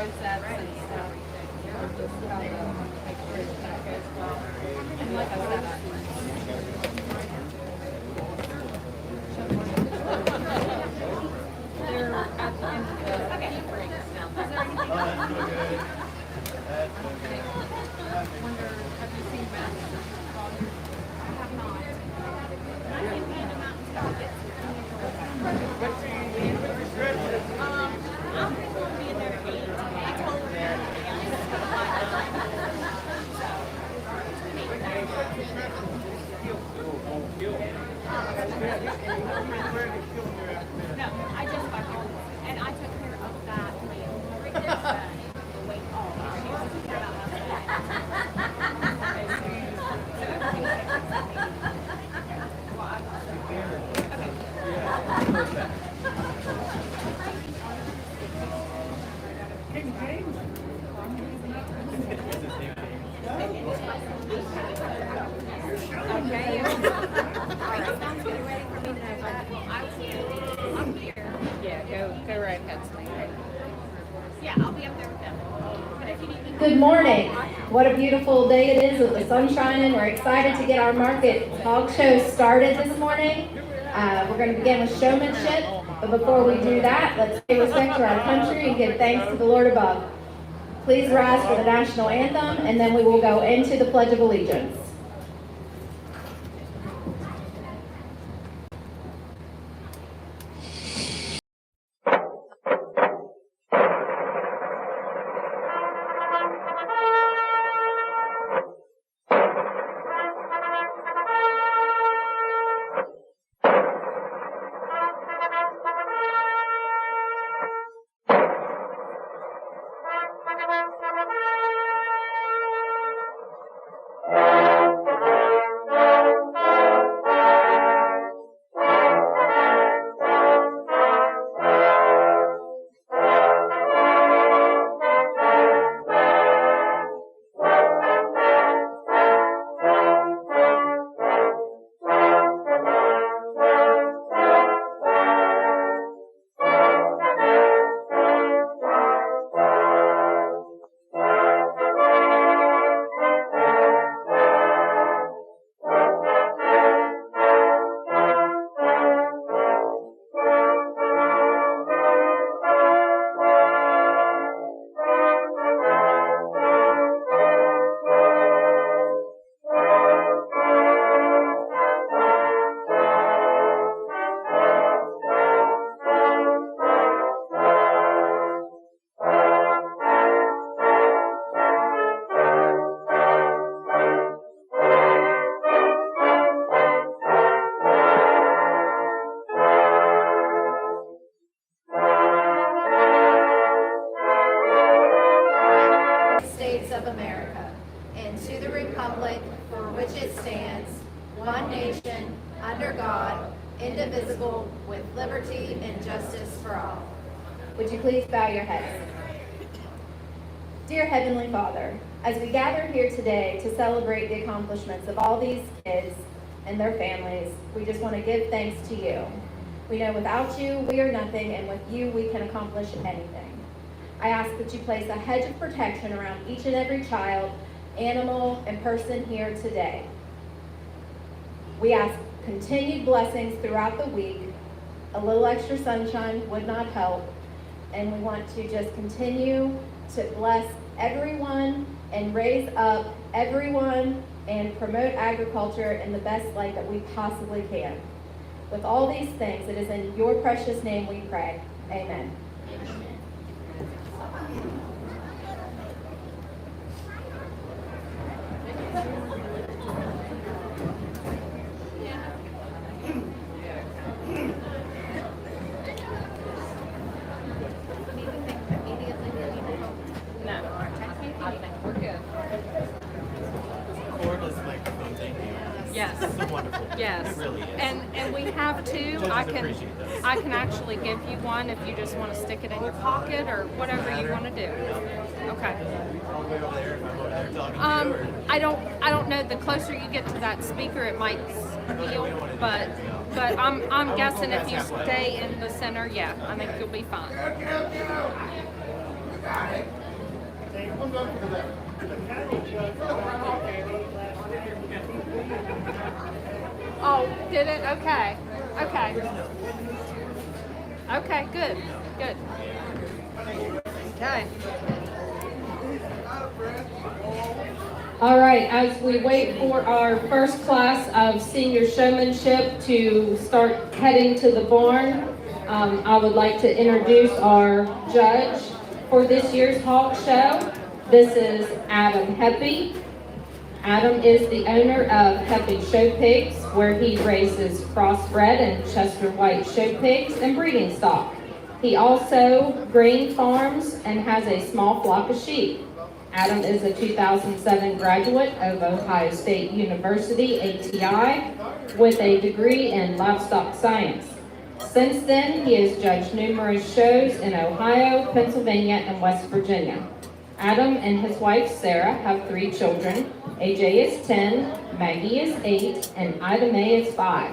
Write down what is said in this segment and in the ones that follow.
process and stuff. Just how to make sure that goes well. And like I said, they're at the end of the heat breaks now. Is there anything else? I wonder, have you seen Matt? I have not. I can hand him out and stop it. I'm going to be there at 8. I told him no, I just got home and I took care of that meal. Wait, she was taking care of Okay. Sounds good. Ready for me to know that? I'm here. Yeah, go right ahead, Sling. Yeah, I'll be up there with them. But if you need me. Good morning. What a beautiful day it is with the sun shining. We're excited to get our market hog show started this morning. We're going to begin with showmanship, but before we do that, let's pay respect to our country and give thanks to the Lord above. Please rise for the national anthem, and then we will go into the Pledge of Allegiance. Would you please bow your heads? Dear Heavenly Father, as we gather here today to celebrate the accomplishments of all these kids and their families, we just want to give thanks to you. We know without you, we are nothing, and with you, we can accomplish anything. I ask that you place a hedge of protection around each and every child, animal, and person here today. We ask continued blessings throughout the week. A little extra sunshine would not help. And we want to just continue to bless everyone and raise up everyone and promote agriculture in the best light that we possibly can. With all these things, it is in your precious name we pray. Amen. Yes, it really is. And we have two. I can actually give you one if you just want to stick it in your pocket or whatever you want to do. Okay. I don't know. The closer you get to that speaker, it might heal, but I'm guessing if you stay in the center, yeah, I think you'll be fine. Oh, did it? Okay. Okay. Okay, good. Good. Okay. All right, as we wait for our first class of senior showmanship to start heading to the barn, I would like to introduce our judge for this year's Hog Show. This is Adam Heppy. Adam is the owner of Heppy Show Pigs, where he raises crossbred and Chester White show pigs and breeding stock. He also grain farms and has a small flock of sheep. Adam is a 2007 graduate of Ohio State University, ATI, with a degree in livestock science. Since then, he has judged numerous shows in Ohio, Pennsylvania, and West Virginia. Adam and his wife, Sarah, have 3 children. AJ is 10, Maggie is 8, and Ida Mae is 5.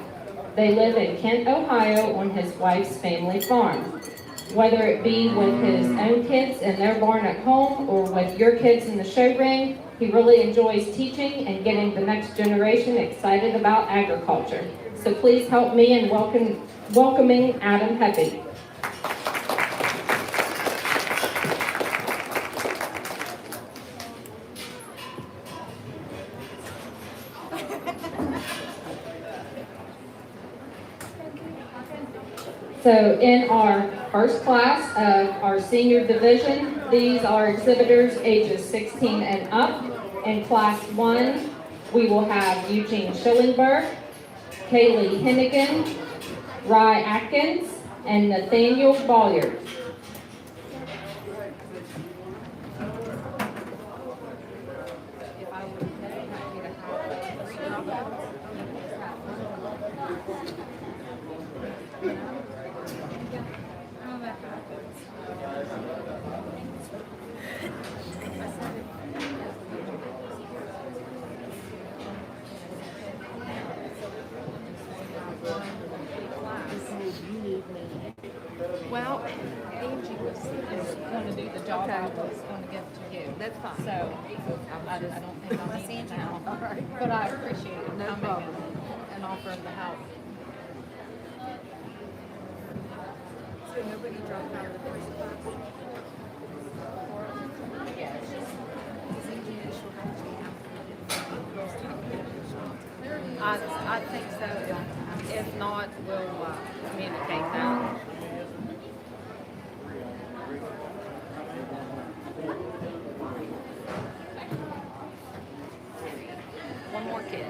They live in Kent, Ohio on his wife's family farm. Whether it be with his own kids in their barn at home or with your kids in the show ring, he really enjoys teaching and getting the next generation excited about agriculture. So please help me in welcoming Adam Heppy. So in our first class of our senior division, these are exhibitors ages 16 and up. In class 1, we will have Eugene Schillingberg, Kaylee Hennigan, Rye Atkins, and Nathaniel Bolliard. Well, Angie is going to do the job I was going to give to you. That's fine. So I don't think I'll need it now. But I appreciate it. No problem. And offering the help. So nobody dropped out of the first class? I think so. If not, we'll communicate that. One more kid.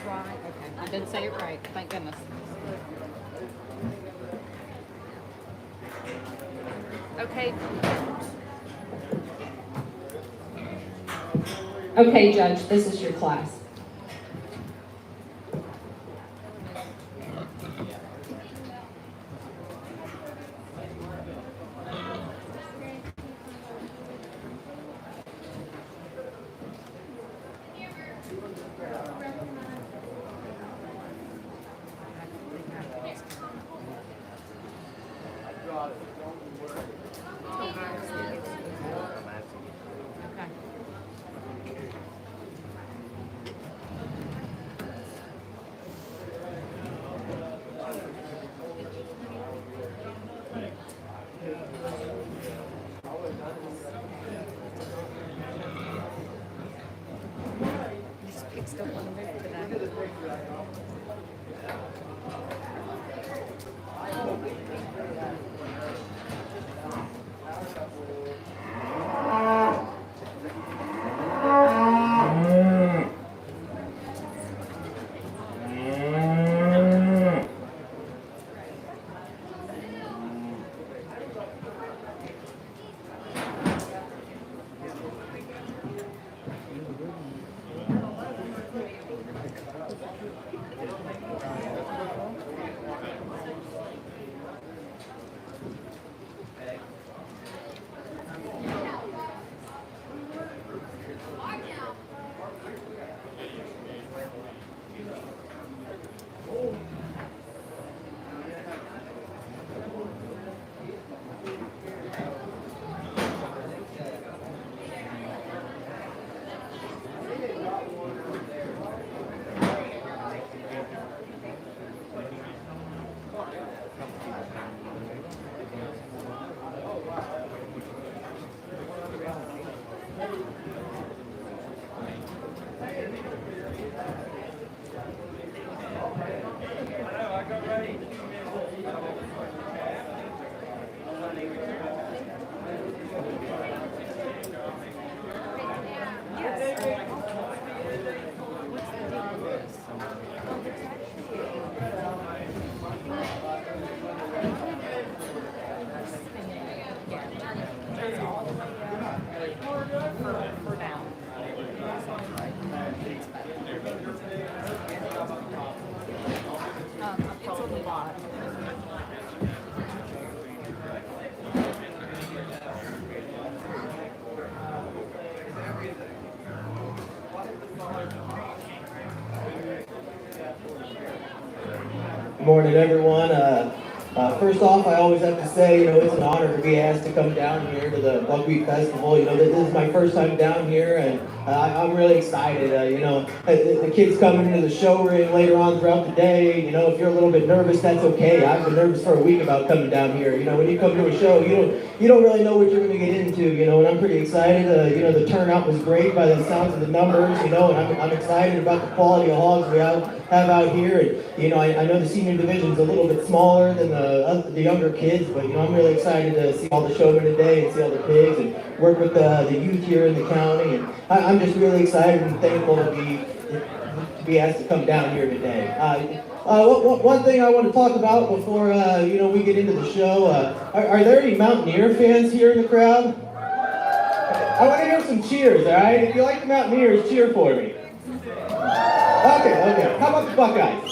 Right. Okay. I didn't say it right. Thank goodness. Okay. Okay, Judge, this is your class. Good morning, everyone. First off, I always have to say, it's an honor to be asked to come down here to the Buckwheat Festival. This is my first time down here, and I'm really excited. The kids coming into the show ring later on throughout the day. If you're a little bit nervous, that's okay. I've been nervous for a week about coming down here. When you come to a show, you don't really know what you're going to get into. And I'm pretty excited. The turnout was great by the sounds of the numbers. And I'm excited about the quality of hogs we have out here. And I know the senior division's a little bit smaller than the younger kids, but I'm really excited to see all the showmen today and see all the pigs and work with the youth here in the county. And I'm just really excited and thankful to be asked to come down here today. One thing I want to talk about before we get into the show, are there any Mountaineer fans here in the crowd? I want to hear some cheers, all right? If you like the Mountaineers, cheer for me. Okay. How about the Buckeyes?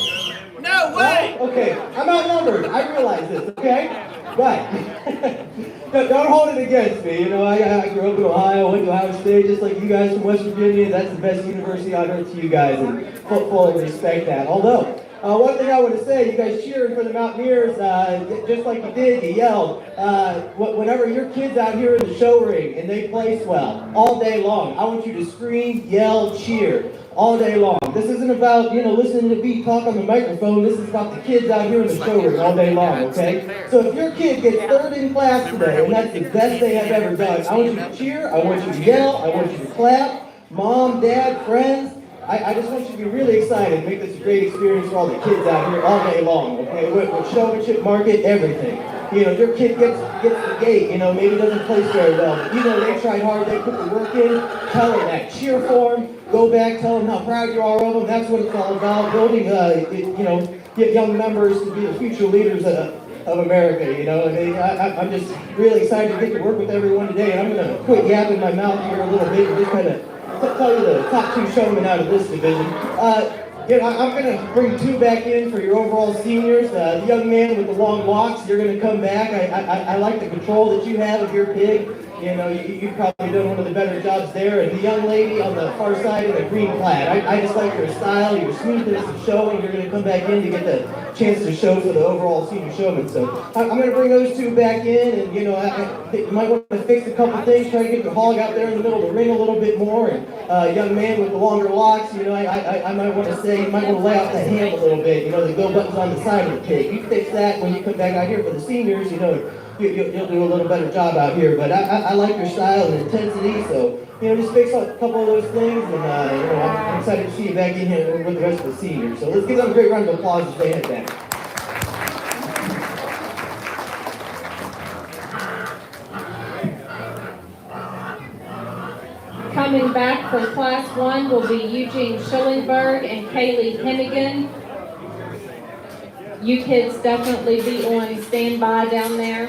No way! Okay, I'm outnumbered. I realize this, okay? But don't hold it against me. I grew up in Ohio, went to Ohio State, just like you guys from West Virginia. That's the best university on earth to you guys, and fully respect that. Although, one thing I want to say, you guys cheering for the Mountaineers, just like you did, you yelled. Whenever your kid's out here in the show ring and they place well, all day long, I want you to scream, yell, cheer. All day long. This isn't about, listening to me talk on the microphone. This is about the kids out here in the show ring all day long, okay? So if your kid gets third in class today, and that's the best they have ever done, I want you to cheer, I want you to yell, I want you to clap, mom, dad, friends. I just want you to be really excited and make this a great experience for all the kids out here all day long, okay? With showmanship, market, everything. Your kid gets the gate, maybe doesn't place very well, but they tried hard, they put the work in, tell them that, cheer for them, go back, tell them how proud you are of them. That's what it's all about, building, get young members to be the future leaders of America, and I'm just really excited to get to work with everyone today, and I'm going to quit yapping my mouth here a little bit and just kind of tell you the top two showmen out of this division. I'm going to bring two back in for your overall seniors. The young man with the long locks, you're going to come back. I like the control that you have of your pig. You've probably done one of the better jobs there. And the young lady on the far side in the green plaid, I just like your style, your smoothness of showing. You're going to come back in to get the chance to show for the overall senior showman. So I'm going to bring those two back in, and you might want to fix a couple things, try to get the hog out there in the middle of the ring a little bit more. And young man with the longer locks, I might want to say, you might want to lay out the hand a little bit. The go button's on the side of the pig. You fix that when you come back out here for the seniors. You'll do a little better job out here. But I like your style and intensity, so just fix a couple of those things, and I'm excited to see you back in here with the rest of the seniors. So let's give them a great round of applause as they head back. Coming back from Class 1 will be Eugene Schillingberg and Kaylee Hennigan. You kids definitely be on standby down there.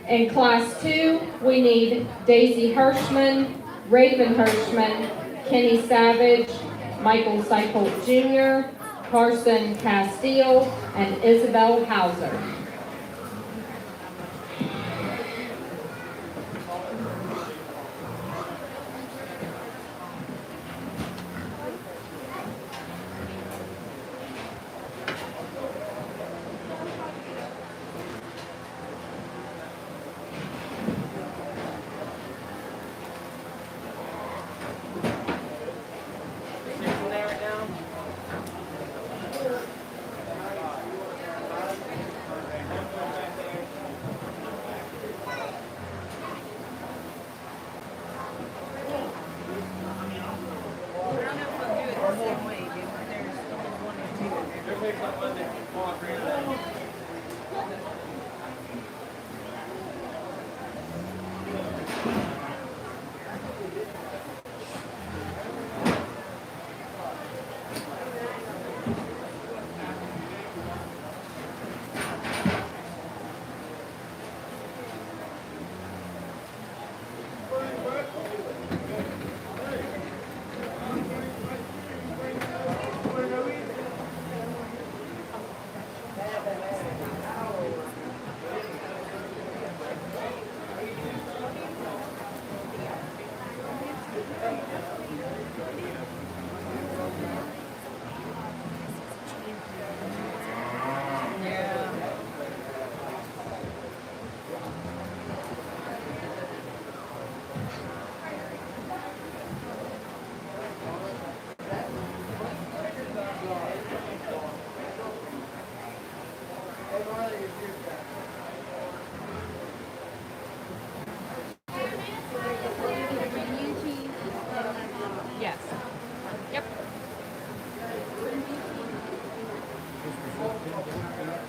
In Class 2, we need Daisy Hirschman, Raven Hirschman, Kenny Savage, Michael Seipolt Jr., Carson Castile, and Isabel Hauser.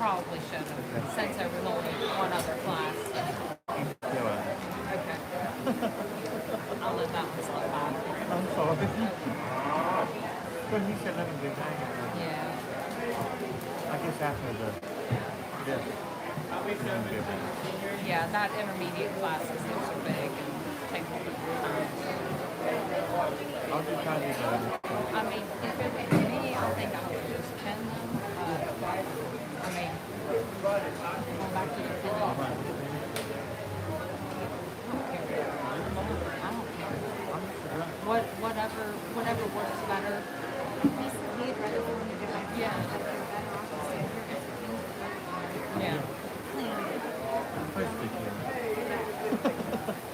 probably should have, since there was only one other class. Okay. I'll let that one slip by. I'm sorry. But he said let him get back. Yeah. I guess after this. Yeah, that intermediate classes, those are big and take a little bit of time. I'll just try to get I mean, if it was me, I think I would just pen them. I mean, going back to the pinning. I don't care. Whatever works better. He'd rather for me to go back to Yeah. Yeah.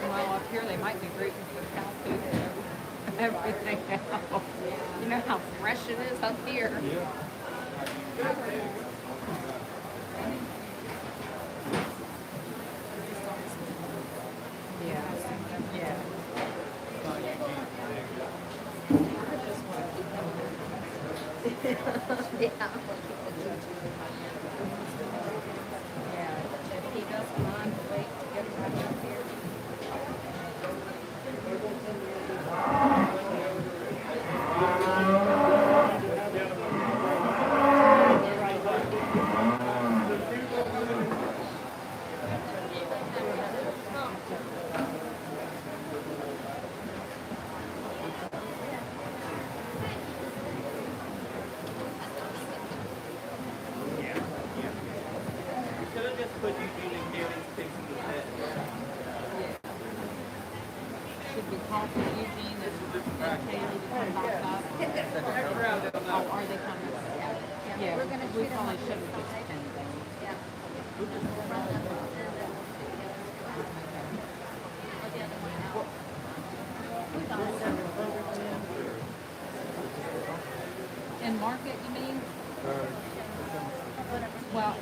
Well, up here they might be grateful for the cow food and everything else. You know how fresh it is up here. Yeah. Yeah. Yeah, if he doesn't mind, wait to get right up here. Should we call for Eugene and Kaylee to come back up? Oh, are they coming? Yeah, we probably should have just pinned them. And Market, you mean? Well,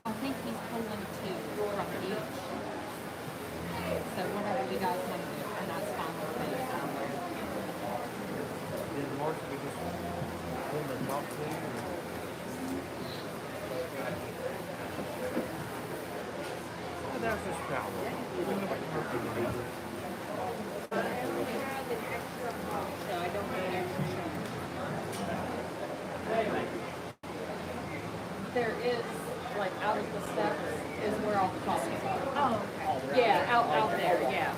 I think he's pulling two from each. So whatever you guys want to do, and that's fine with me. Did Mark just pull the top thing? Oh, that's just travel. We know what you're doing. So I don't need extra show. There is, like, out of the steps is where all the coffees are. Oh, okay. Yeah, out there, yeah.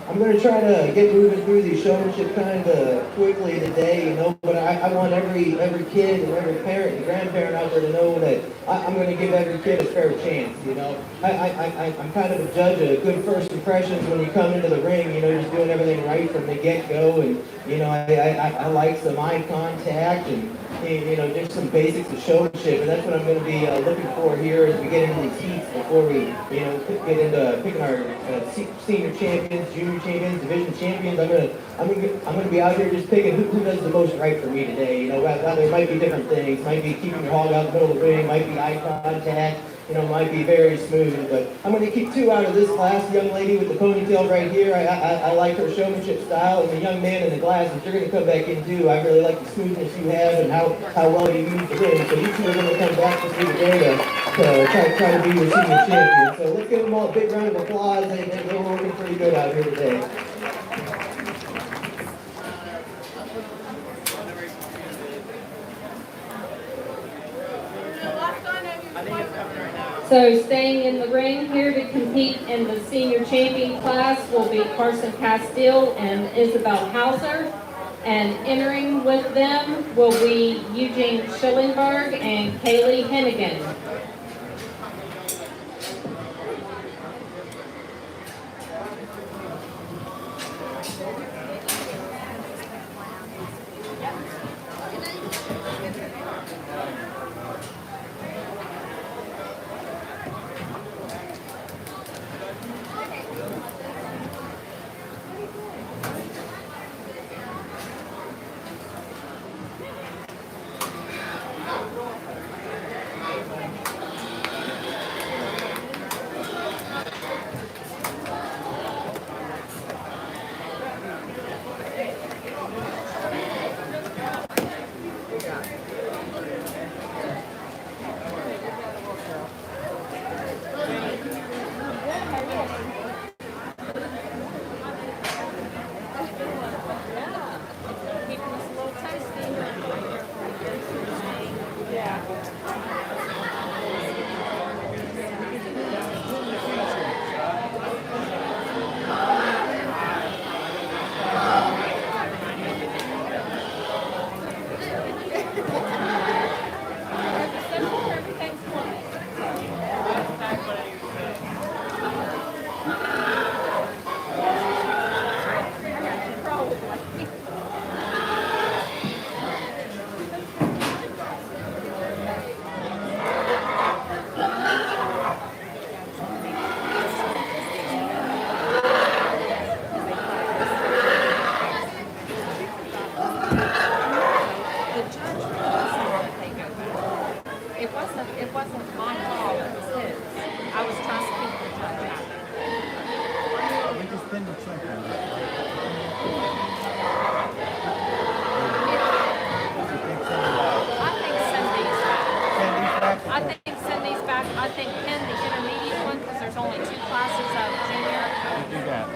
I'm going to try to get moving through the showmanship kind of quickly today, but I want every kid and every parent and grandparent out there to know that I'm going to give every kid a fair chance, I'm kind of a judge of good first impressions when you come into the ring, just doing everything right from the get-go, and, I like some eye contact and, just some basics of showmanship, and that's what I'm going to be looking for here as we get into these heats before we, get into picking our senior champions, junior champions, division champions. I'm going to be out here just picking who does the most right for me today. Whether it might be different things, might be keeping your hog out in the middle of the ring, might be eye contact. Might be very smooth, but I'm going to keep two out of this class. The young lady with the ponytail right here, I like her showmanship style, and the young man in the glasses, you're going to come back in too. I really like the smoothness you have and how well you use the ring. So you two are going to come back with me today to try to be your senior champion. So let's give them all a big round of applause. They're working pretty good out here today. So staying in the ring here to compete in the senior champion class will be Carson Castile and Isabel Hauser. And entering with them will be Eugene Schillingberg and Kaylee Hennigan. defending champion. I think Cindy's back. Cindy's back. I think Cindy's back. I think Penn, the intermediate one, because there's only 2 classes of junior. You do that.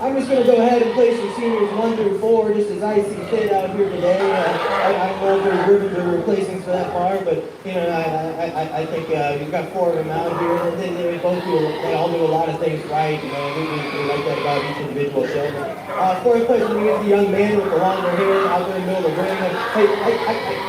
I'm just going to go ahead and place your seniors 1 through 4 just as I see fit out here today. I don't know if there's ribbons or replacements for that far, but you know, I think you've got 4 of them out here, and they all do a lot of things right. You know, we like that about each individual showman. Fourth place, we get the young man with the longer hair out there in the middle of the ring. Hey,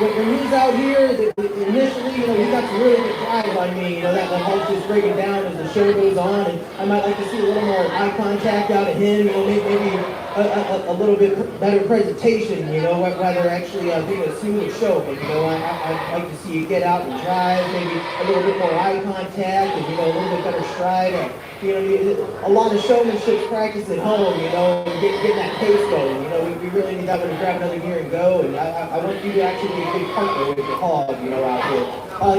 when he's out here, initially, you know, he got some really good drive on me. You know, that helps just breaking down as the show goes on, and I might like to see a little more eye contact out of him. You know, maybe a little bit better presentation, you know, rather actually being a smooth show. But, you know, I'd like to see you get out and drive, maybe a little bit more eye contact, and, you know, a little bit better stride. You know, a lot of showmanship practice at home, you know, getting that pace going. You know, we really need that one to grab another gear and go. And I want you to actually be a big partner with your hog, you know, out here.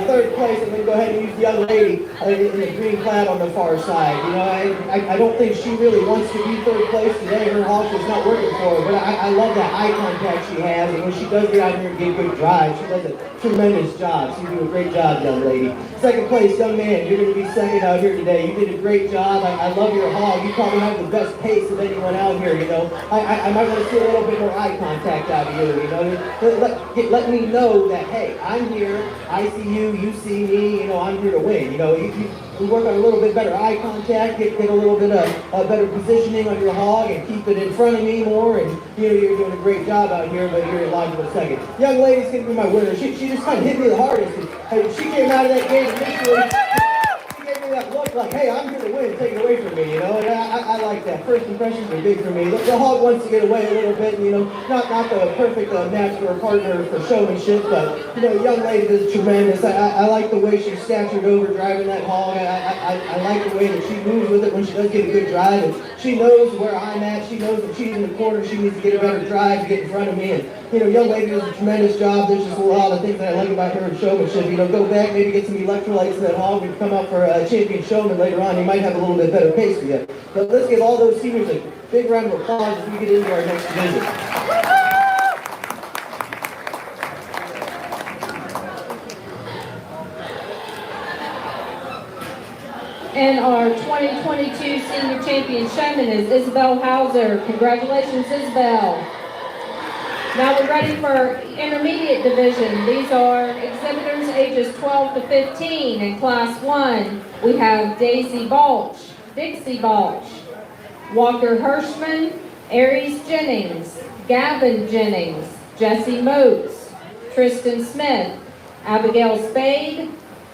Third place, I'm going to go ahead and use the young lady in the green plaid on the far side. You know, I don't think she really wants to be third place today. Her hog is not working for her, but I love that eye contact she has. And when she does get out here and get good drive, she does a tremendous job. So you do a great job, young lady. Second place, young man, you're going to be second out here today. You did a great job. I love your hog. You probably have the best pace of anyone out here, you know. I might want to see a little bit more eye contact out of you, you know. Let me know that, hey, I'm here. I see you see me, you know, I'm here to win. You know, we work on a little bit better eye contact, get a little bit of better positioning on your hog and keep it in front of me more, and you know, you're doing a great job out here, but you're in logical second. Young lady's going to be my winner. She just kind of hit me the hardest. She came out of that game initially. She gave me that look like, hey, I'm here to win, take it away from me, you know, and I like that. First impressions are big for me. The hog wants to get away a little bit, you know, not the perfect match for a partner for showmanship, but, you know, young lady does tremendous. I like the way she's statured over driving that hog. I like the way that she moves with it when she does get a good drive, and she knows where I'm at. She knows that she's in the corner. She needs to get a better drive to get in front of me, and, you know, young lady does a tremendous job. There's just a lot of things that I like about her in showmanship. You know, go back, maybe get some electrolytes in that hog. We've come out for a champion showman later on. He might have a little bit better pace for you. But let's give all those seniors a big round of applause as we get into our next division. And our 2022 senior champion showman is Isabel Hauser. Congratulations, Isabel. Now we're ready for intermediate division. These are exhibitors ages 12 to 15. In class 1, we have Daisy Balch, Dixie Balch, Walker Hirschman, Aries Jennings, Gavin Jennings, Jesse Moats, Tristan Smith, Abigail Spade,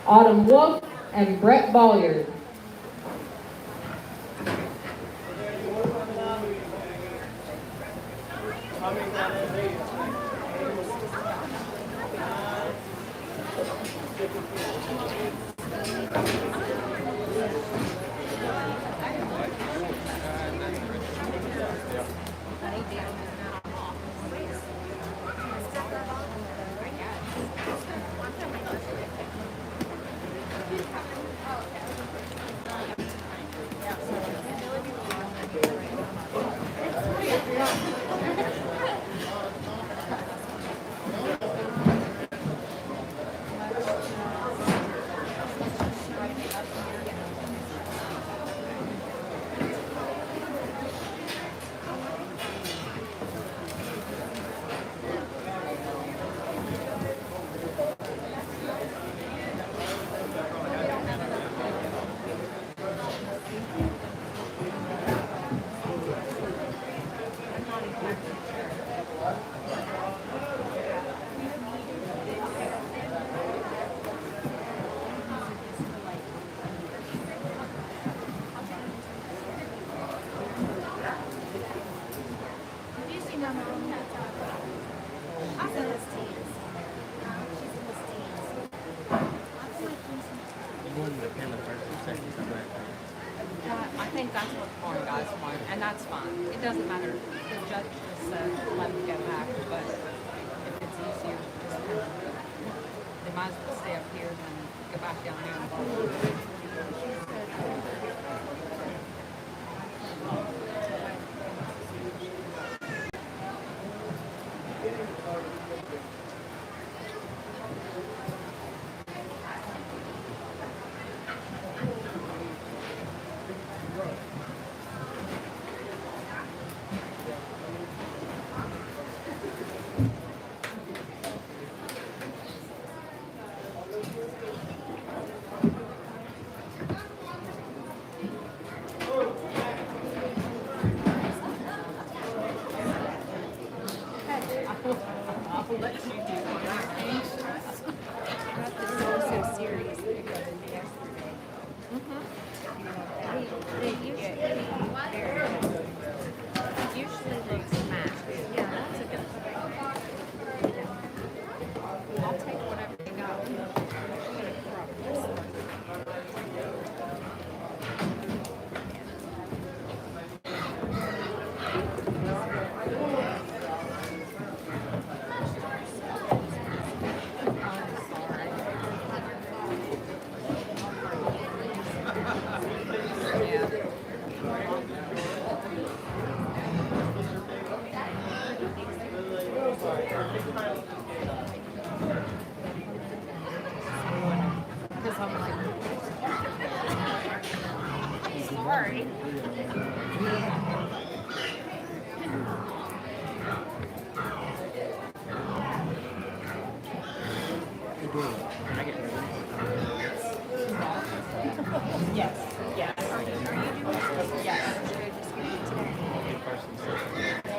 Autumn Wolf, and Brett Bolliard. that's what the barn guys want, and that's fine. It doesn't matter. The judge just said let them go back, but if it's easier, just kind of, they might as well stay up here than go back down there and bowl.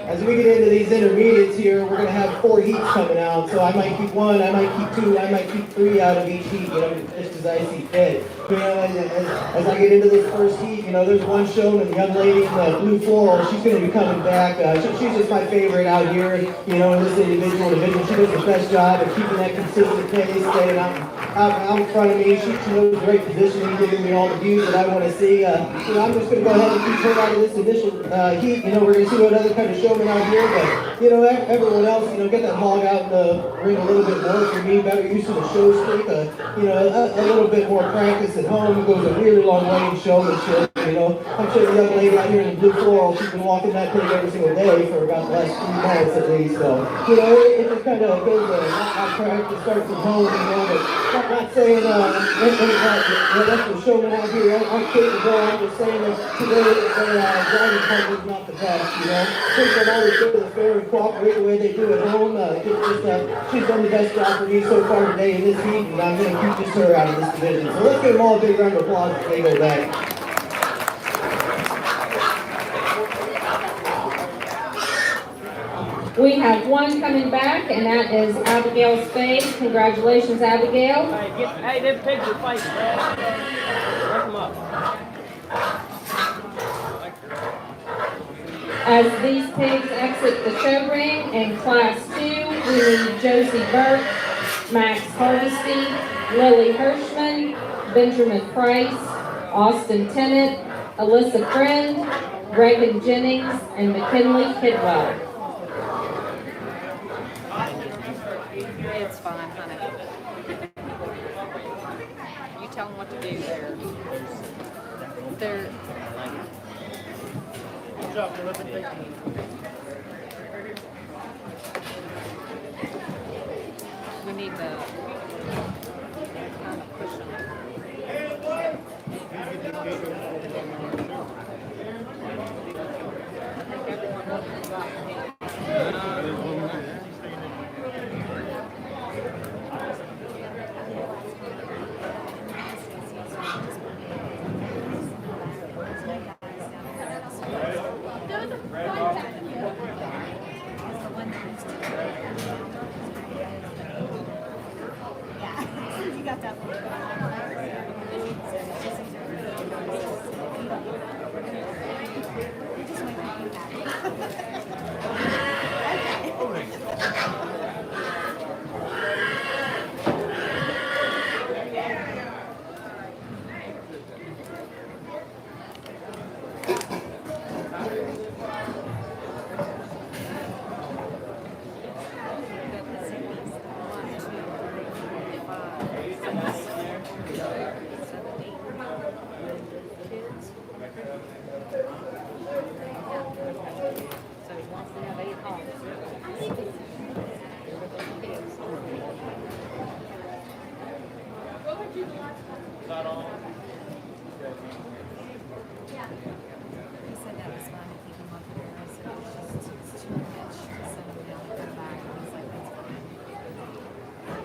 As we get into these intermediates here, we're going to have 4 heats coming out. So I might keep 1, I might keep 2, I might keep 3 out of each heat, just as I see fit. As I get into this first heat, there's one shown, and the young lady in the blue floral, she's going to be coming back. She's just my favorite out here, in this individual division. She does the best job of keeping that consistent pace, staying out in front of me. She knows the right positioning, giving me all the views that I want to see. I'm just going to go ahead and keep her out of this initial heat. We're going to see what other kind of showmen out here, but everyone else, get that hog out in the ring a little bit more for me, better use of the show streak, a little bit more practice at home goes a really long way in showmanship. I'm sure the young lady out here in the blue floral, she's been walking that pig every single day for about the last 3 months at least. So, it just kind of goes I practice start from home, but not saying that's the showmen out here aren't capable. I'm just saying that today their driving partner is not the best. Things don't always go to the fair and cooperate the way they do at home. She's done the best job for me so far today in this heat, and I'm going to keep just her out of this division. So let's give them all a big round of applause as they go back. We have one coming back, and that is Abigail Spade. Congratulations, Abigail. Hey, them pigs are fighting, Brad. Work them up. As these pigs exit the show ring in Class 2, we need Josie Burke, Max Hardesty, Lily Hirschman, Benjamin Price, Austin Tennant, Alyssa Friend, Reagan Jennings, and McKinley Kidwell. It's fine, honey. You tell them what to do there. They're Good job, Philip. we need to kind of push them. that all? He said that was fun to keep him up there. I said it's too much to send him down and come back. And he's like, that's fine.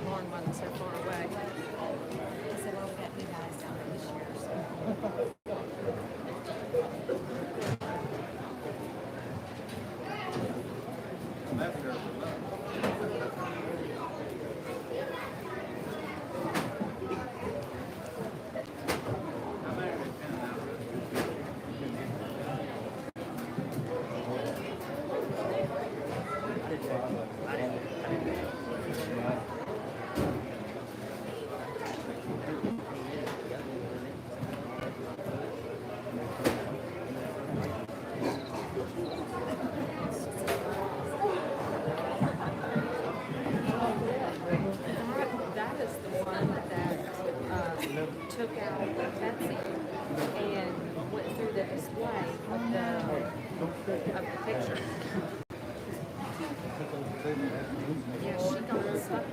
Lauren wasn't so far away. I said, well, we got new guys down there this year. So. That is the one that took out Betsy and went through the display of the picture. Yeah, she got stuck.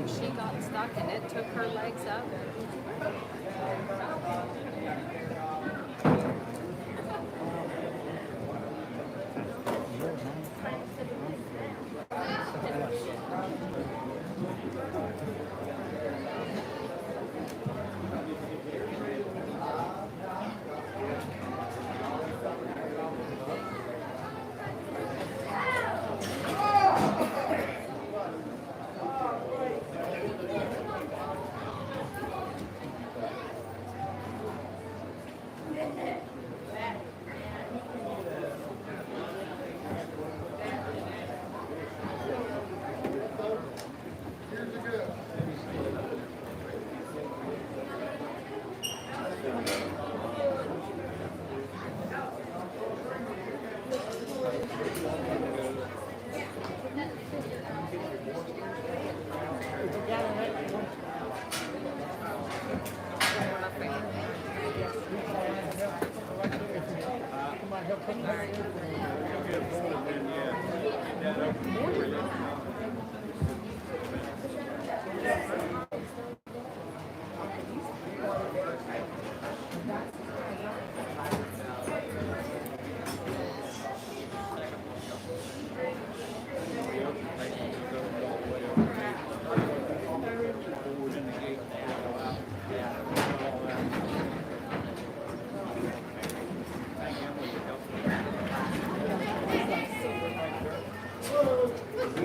She got stuck and it took her legs up.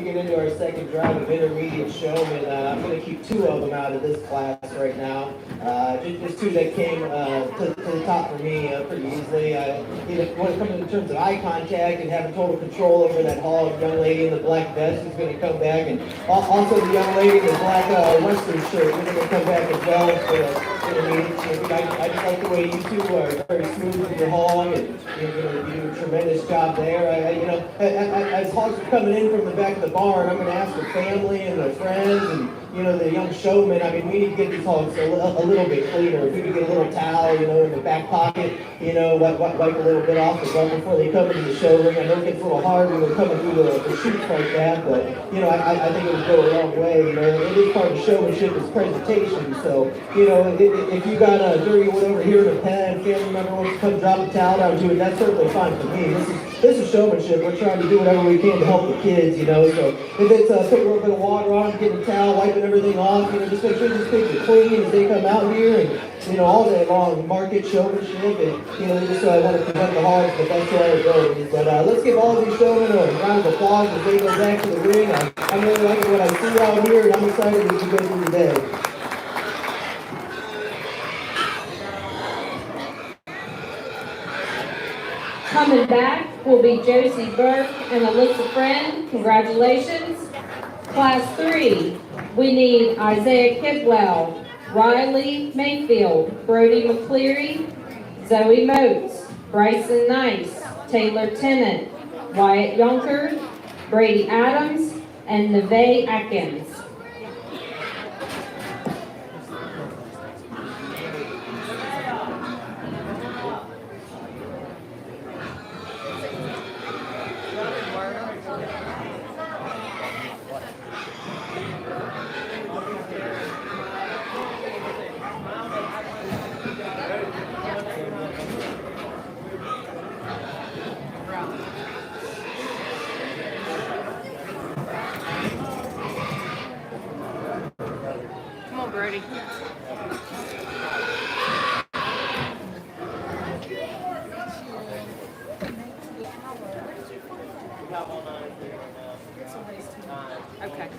Into our second drive of intermediate showmen. I'm going to keep two of them out of this class right now. Just two that came to the top for me pretty easily. When it comes in terms of eye contact and having total control over that hog, young lady in the black vest is going to come back, and also the young lady in the black western shirt is going to come back as well for the intermediate. I just like the way you two are very smooth with your hog, and you do a tremendous job there. As hogs are coming in from the back of the barn, I'm going to ask their family and their friends and the young showmen. I mean, we need to get these hogs a little bit cleaner. If we could get a little towel, in the back pocket, wipe a little bit off the gun before they come into the show ring. I know it gets a little hard when they're coming through the chutes like that, but I think it would go a long way. It is part of showmanship is presentation. So if you got a dirty one over here in a pen, family member wants to come drop a towel down to it, that's certainly fine for me. This is showmanship. We're trying to do whatever we can to help the kids, So if it's put a little bit of water on them, getting a towel, wiping everything off, just make sure these pigs are clean as they come out here, and all day long, market showmanship, and just I want to present the hogs the best way it goes. But let's give all of these showmen a round of applause as they go back to the ring. I'm really liking what I see out here, and I'm excited as we go through the day. Coming back will be Josie Burke and Alyssa Friend. Congratulations. Class 3, we need Isaiah Kidwell, Riley Mayfield, Brody McCleary, Zoe Motes, Bryson Nice, Taylor Tennant, Wyatt Yonker, Brady Adams, and Neve Atkins. Brody. Okay.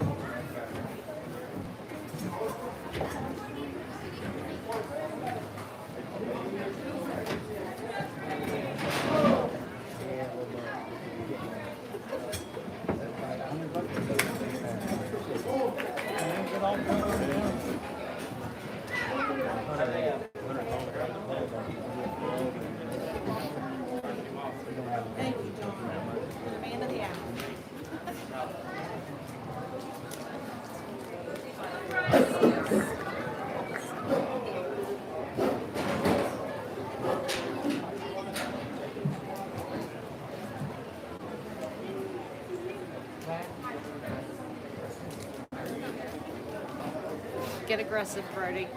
Man of the hour. Get aggressive, Brody.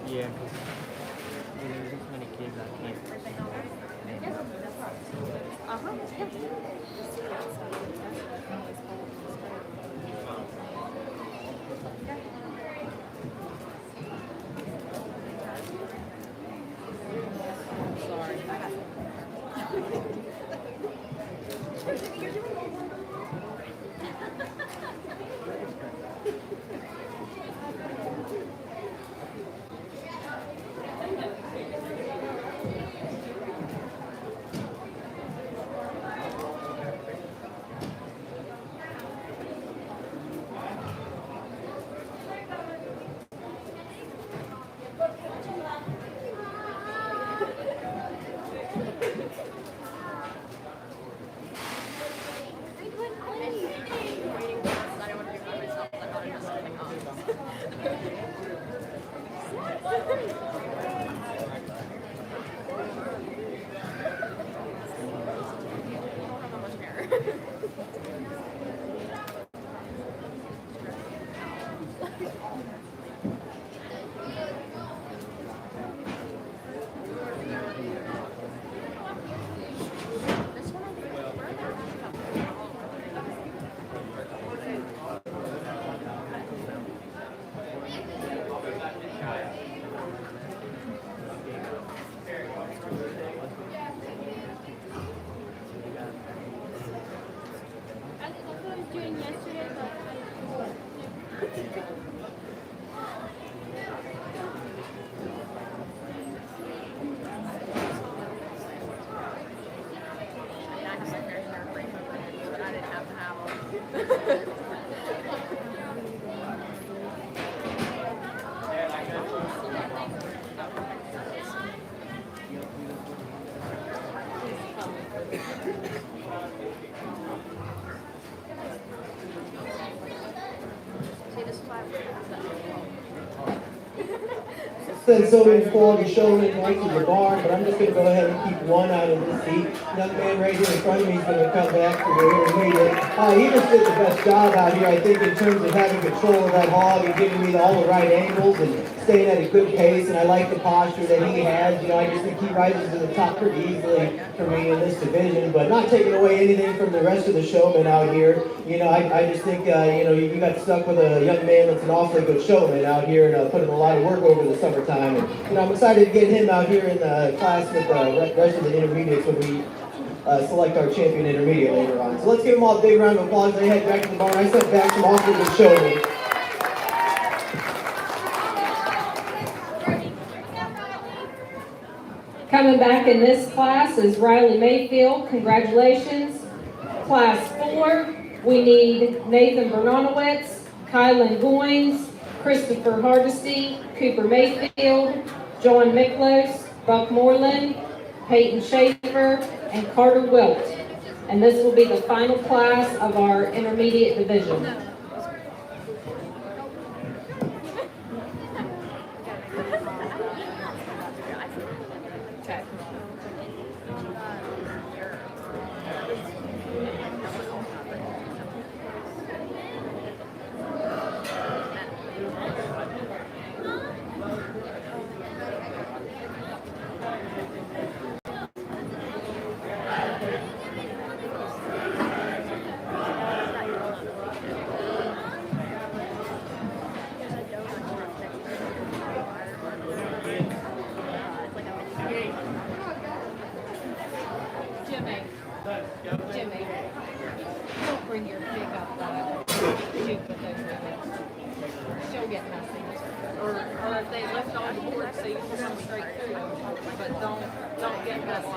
Yeah, because there's this many kids I can't. Said so many quality showmen right to the barn, but I'm just going to go ahead and keep one out of the seat. Young man right here in front of me is going to come back to the intermediate. He just did the best job out here, I think, in terms of having control of that hog and giving me all the right angles and staying at a good pace. And I like the posture that he has. You know, I just think he rises to the top pretty easily for me in this division, but not taking away anything from the rest of the showmen out here. You know, I just think, you know, you got stuck with a young man that's an awfully good showman out here and put in a lot of work over the summertime. And, you know, I'm excited to get him out here in the class with the rest of the intermediates when we select our champion intermediate later on. So let's give them all a big round of applause. They head back to the barn. I sent back some awfully good showmen. Coming back in this class is Riley Mayfield. Congratulations. Class 4, we need Nathan Bernanowitz. Kylan Goins, Christopher Hardesty, Cooper Mayfield, John Miklos, Buck Moreland, Peyton Schaefer, and Carter Wilt. And this will be the final class of our intermediate division. Jimmy, don't bring your pig up chute with those ribbons. She'll get messy. Or if they lift on the board so you can come straight through them, but don't get messy.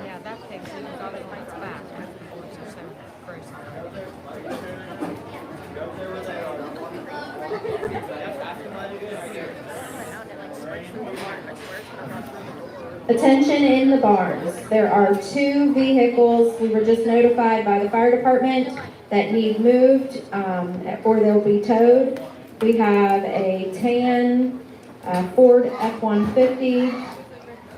Yeah, that pig's even got it on its back. The boards are so gross. Attention in the barns. There are 2 vehicles we were just notified by the fire department that need moved or they'll be towed. We have a tan Ford F-150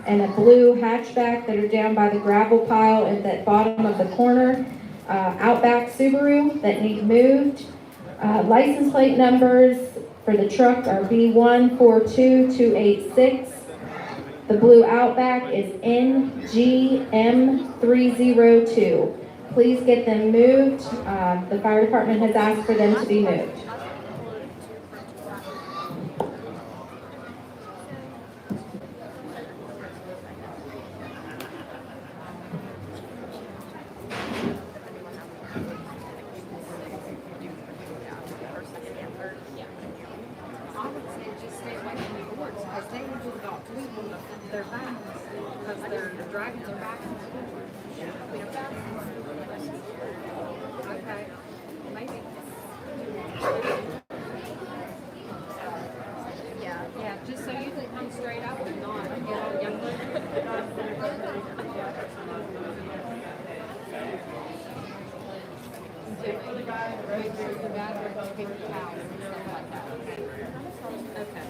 and a blue hatchback that are down by the gravel pile at the bottom of the corner. Outback Subaru that need moved. License plate numbers for the truck are B142286. The blue Outback is NGM302. Please get them moved. The fire department has asked for them to be moved. Their vans, because their dragons are back. Okay, maybe. Yeah, just so you can come straight up and not get all younger. Make sure the guys are going to keep the towels and stuff like that, okay? Okay.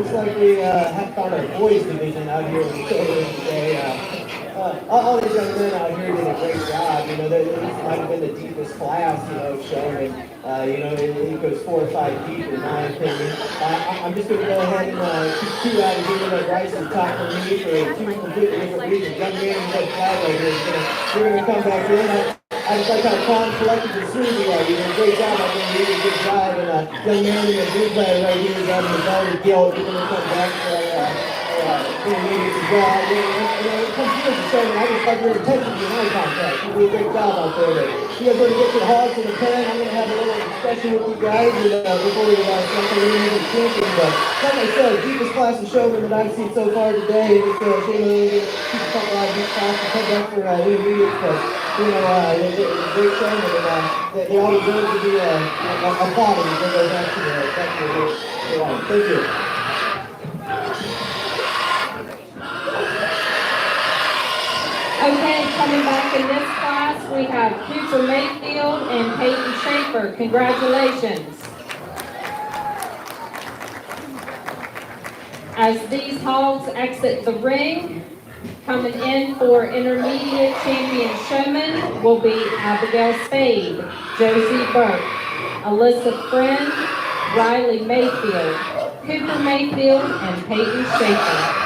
looks like we have found our boys division out here in the showroom today. All these young men out here did a great job. You know, this might have been the deepest class, shown. And, it goes 4 or 5 deep in my opinion. I'm just going to go ahead and keep 2 out of here that Bryce to talk for me for 2 completely different reasons. Young man in red flag right here is going to come back in. I just like how calm, collected, and smooth you are. You did a great job. I think you did a good job. And young man in the blue player right here is out of the Valley Guild. You're going to come back for intermediate as well. It comes here to show that I just like your attention to your eye contact. You do a great job out there. You guys want to get your hogs in the pen. I'm going to have a little discussion with you guys before we start the intermediate champion. But like I said, deepest class of showman that I've seen so far today. It's keep a couple out of these classes, come back for intermediates. But it's a great showman, and they all deserve to be applauded and bring those back to the line. Thank you. Okay, coming back in this class, we have Cooper Mayfield and Peyton Schaefer. Congratulations. As these hogs exit the ring, coming in for intermediate champion showman will be Abigail Spade, Josie Burke, Alyssa Friend, Riley Mayfield, Cooper Mayfield, and Peyton Schaefer.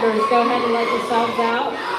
supporters, go ahead and let yourselves out.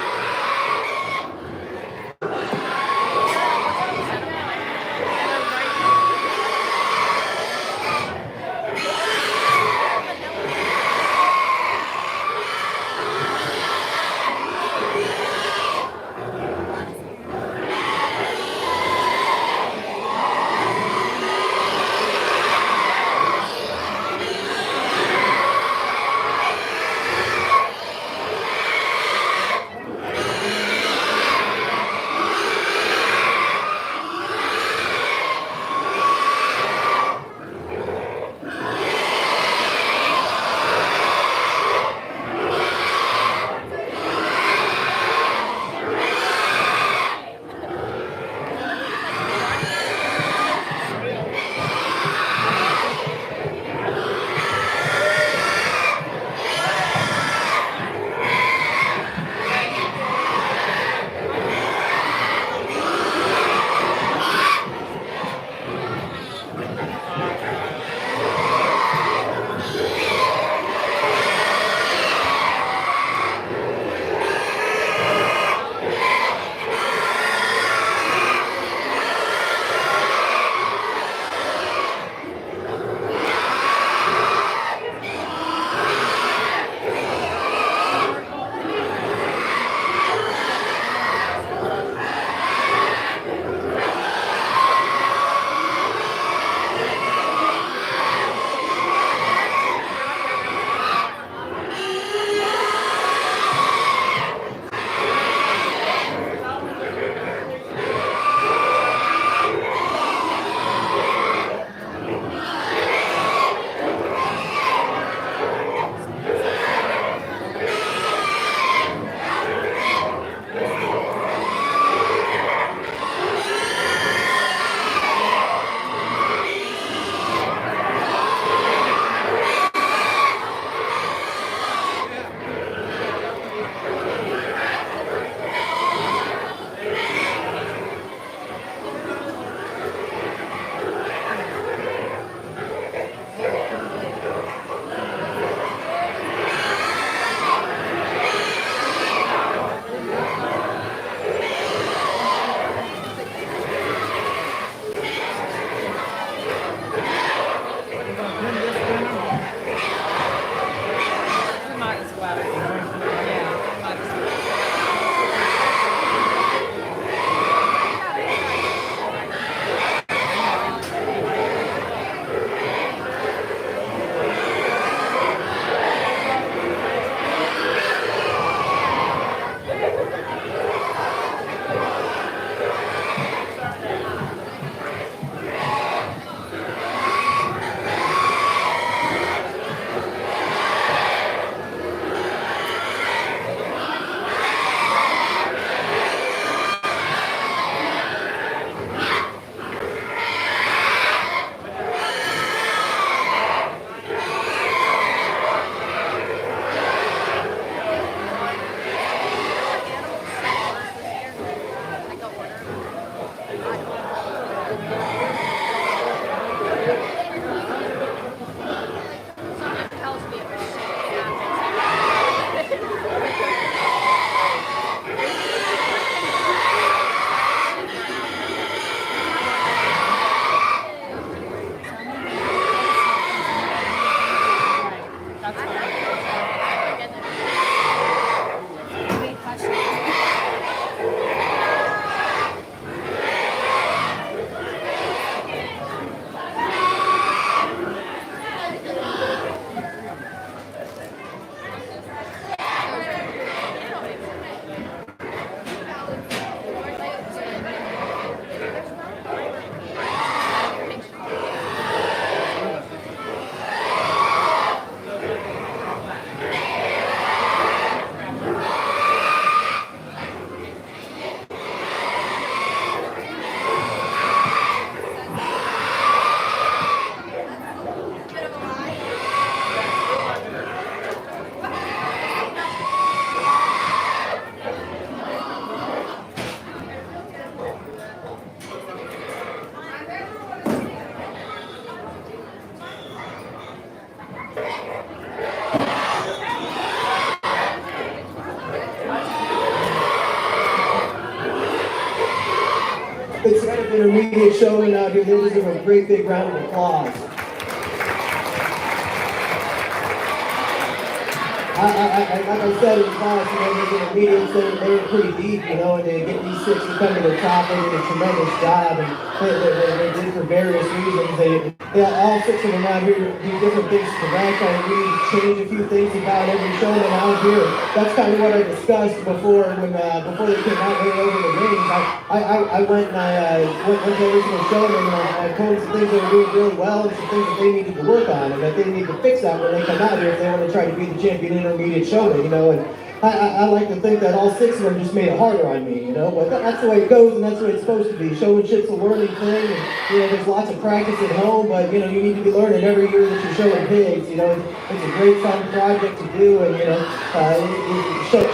intermediate showmen out here. They deserve a great big round of applause. Like I said in class, these intermediates, they're pretty deep, and they get these six to come to the top. They did a tremendous job, and they did for various reasons. All six of them out here do different things to the rank. I really change a few things about every showman out here. That's kind of what I discussed before before they came out here over the rings. I went and I went to every single showman, and I told them some things they were doing really well and some things that they needed to work on and that they need to fix that when they come out here if they want to try to be the champion intermediate showman, and I like to think that all six of them just made it harder on me, but that's the way it goes and that's the way it's supposed to be. Showmanship's a learning thing, and there's lots of practice at home, but you need to be learning every year that you're showing pigs. It's a great fun project to do, and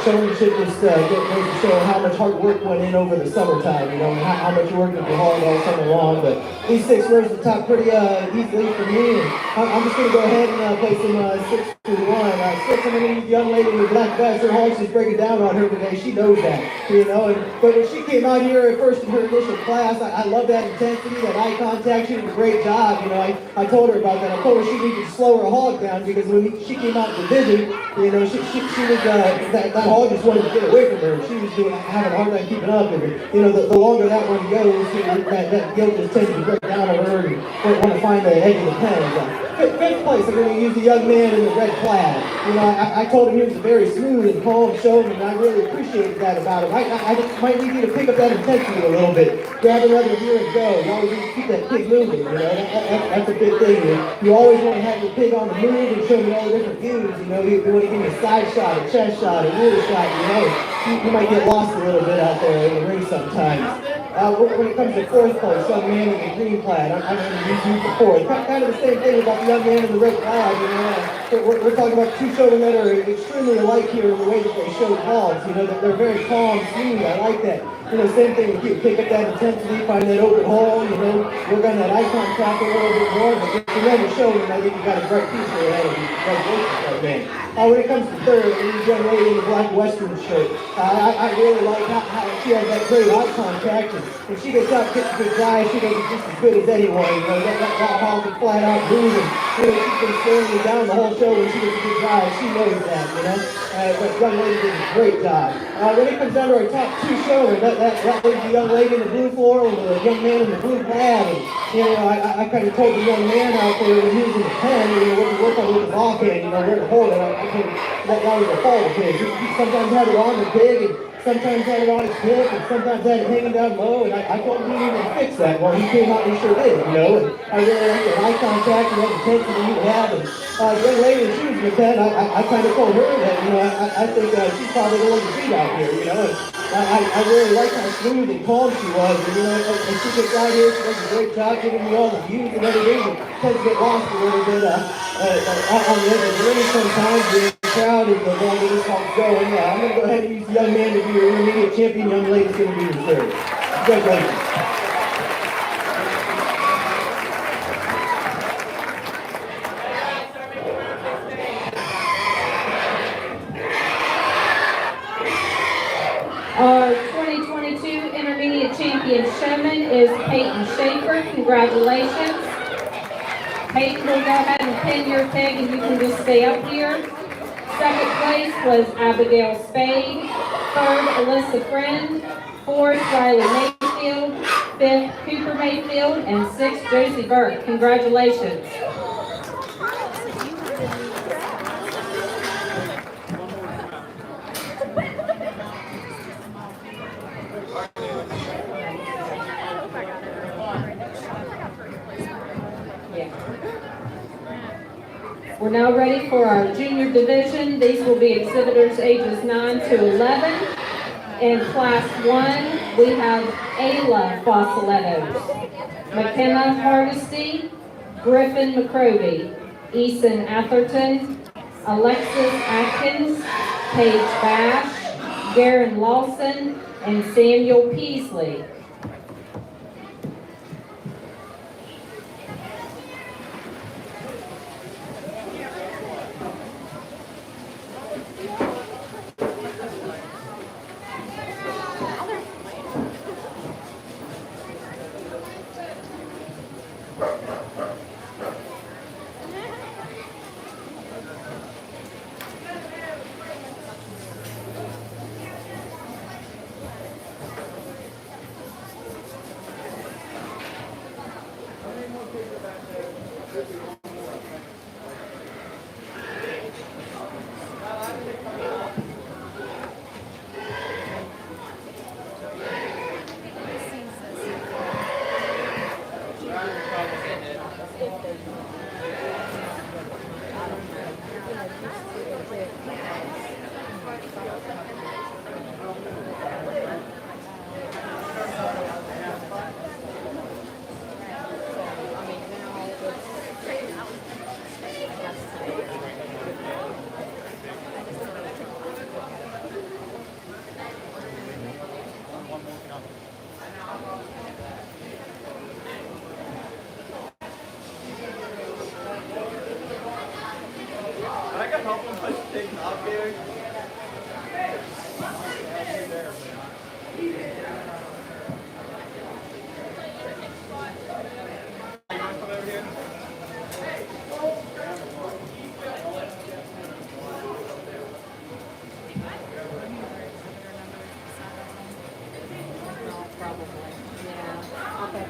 showmanship just goes to show how much hard work went in over the summertime, and how much work you can hard all summer long. But these six rose to the top pretty easily for me, and I'm just going to go ahead and play some 6 through 1. Six, I'm going to use the young lady in the black vest. Her heart's just breaking down on her today. She knows that, but when she came out here at first in her initial class, I love that intensity, that eye contact. She did a great job. I told her about that. I told her she needed to slow her hog down because when she came out in the division, she was that hog just wanted to get away from her. She was having a hard time keeping up, and the longer that one goes, that yoke just tends to break down on her and want to find the edge of the pen. Fifth place, I'm going to use the young man in the red plaid. I told him he was a very smooth and calm showman, and I really appreciated that about him. I just might need you to pick up that intensity a little bit. Grab another gear and go. You always need to keep that pig moving, that's a big thing. You always want to have your pig on the move and show me all the different views. You want to give me a side shot, a chest shot, a rear shot, you might get lost a little bit out there in the ring sometimes. When it comes to fourth place, young man in the green plaid, I'm going to use you for fourth. Kind of the same thing about the young man in the red plaid. We're talking about two showmen that are extremely alike here in the way that they show hogs. That they're very calm, smooth. I like that. Same thing with you. Pick up that intensity, find that open hole. Work on that eye contact a little bit more. But if you never show them, I think you got a bright future ahead of you. Right, man. When it comes to third, this young lady in the black western shirt, I really like how she has that great eye contact. And when she gets up, gets a good drive, she does it just as good as anyone. That hog is flat out moving. She's been staring me down the whole show when she gets a good drive. She knows that, But young lady did a great job. When it comes down to our top two showmen, that was the young lady in the blue floor and the young man in the blue plaid. And, I kind of told the young man out there when he was in the pen, what to work on with his offhand, where to hold it. I told him that was a fall pig. He sometimes had it on the pig, and sometimes had it on his hip, and sometimes had it hanging down low, and I told him he needed to fix that. Well, he came out and he sure did, and I really like the eye contact and that intensity you have. And the young lady, when she was in the pen, I kind of told her that, I think she's probably the one to beat out here, and I really like how smooth and calm she was, and when she gets out here, she does a great job giving me all the views and everything, and tends to get lost a little bit on the edge of the ring sometimes. The crowd is the longer this one's going. I'm going to go ahead and use the young man to be your intermediate champion. Young lady's going to be your third. Congratulations. Our 2022 Intermediate Champion Showman is Peyton Schaefer. Congratulations. Peyton, we'll go ahead and pin your pig and you can just stay up here. Second place was Abigail Spade. Third, Alyssa Friend. Fourth, Riley Mayfield. Fifth, Cooper Mayfield. And sixth, Josie Burke. Congratulations. We're now ready for our junior division. These will be exhibitors ages 9 to 11. In class 1, we have Ayla Fossolettos, McKenna Hardesty, Griffin McCrovey, Eason Atherton, Alexis Atkins, Paige Bash, Garen Lawson, and Samuel Peasley. couple of things out there. Probably. Yeah. Okay.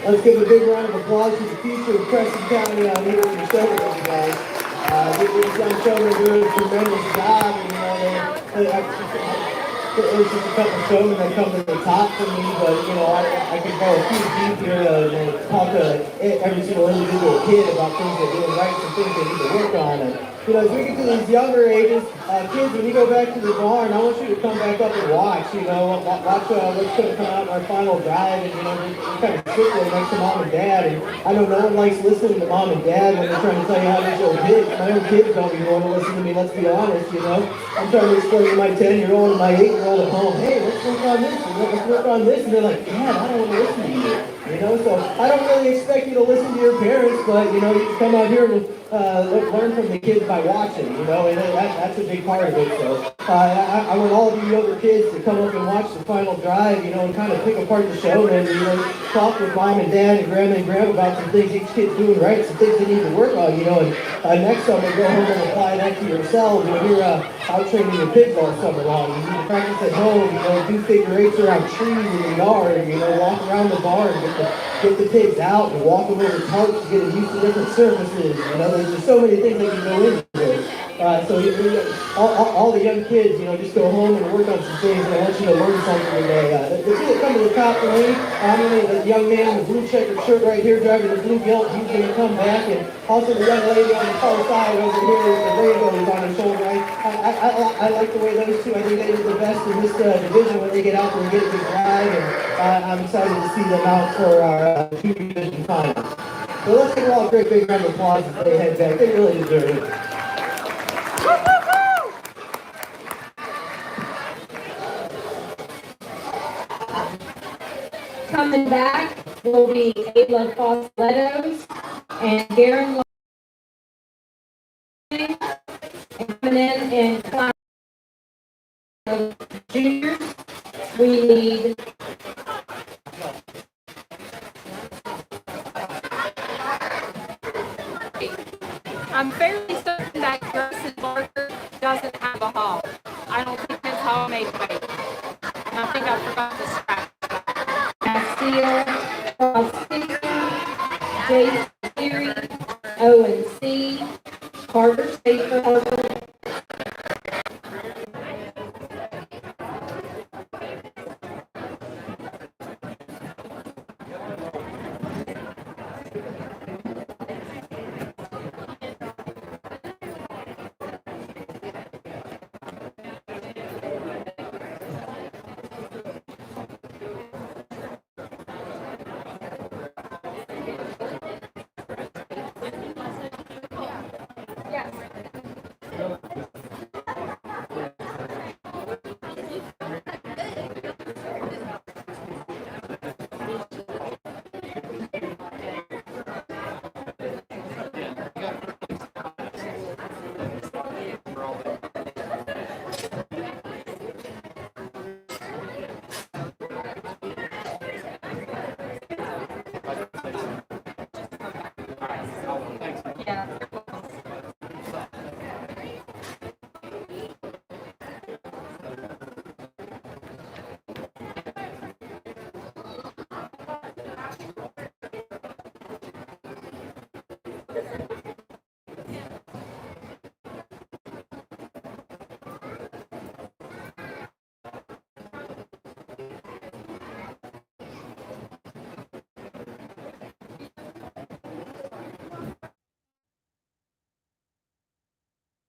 Let's give a big round of applause to the future of Preston County out here in the show with you guys. These young showmen are doing a tremendous job, there's just a couple showmen that come to the top for me, but I could go a few deep here and talk to every single individual kid about things they're doing right and things they need to work on. And as we get to these younger ages, kids, when you go back to the barn, I want you to come back up and watch. Watch what's going to come out in our final drive, and just kind of sit there next to mom and dad. And I know no one likes listening to mom and dad when they're trying to tell you how to show kids. My own kids don't even want to listen to me. Let's be honest. I'm trying to explain to my 10-year-old and my 8-year-old at home, hey, let's work on this, and let's work on this, and they're like, Dad, I don't want to listen to you. So I don't really expect you to listen to your parents, but you can come out here and learn from the kids by watching. And that's a big part of it. So I want all of you younger kids to come up and watch the final drive, and kind of pick apart the show and, talk with mom and dad and grandma about some things each kid's doing right, some things they need to work on, and next summer go home and apply that to yourselves. You're out training your pigs all summer long. You need to practice at home, do figure eights around trees in the yard, walk around the barn, get the pigs out and walk them over tarps to get them used to different surfaces. There's just so many things that can go into it. So all the young kids, just go home and work on some things, and I want you to learn something today. The kid that come to the top for me, the young man in the blue checkered shirt right here driving the blue gelt, he's going to come back, and also the young lady on the far side over here with the rainbows on her shoulder. I like the way those two, I think they did the best in this division when they get out there and get a good drive, and I'm excited to see them out for our two division finals. So let's give them all a great big round of applause as they head back. They really deserve it. Coming back will be Ayla Foslettos and Garen Lang. And coming in class of juniors, we need I'm fairly certain that Grayson Barker doesn't have a hog. I don't think his hog made weight. And I think I forgot to scratch. Castile, Frosty, Jason Leary, Owen C., Carter Schaefer,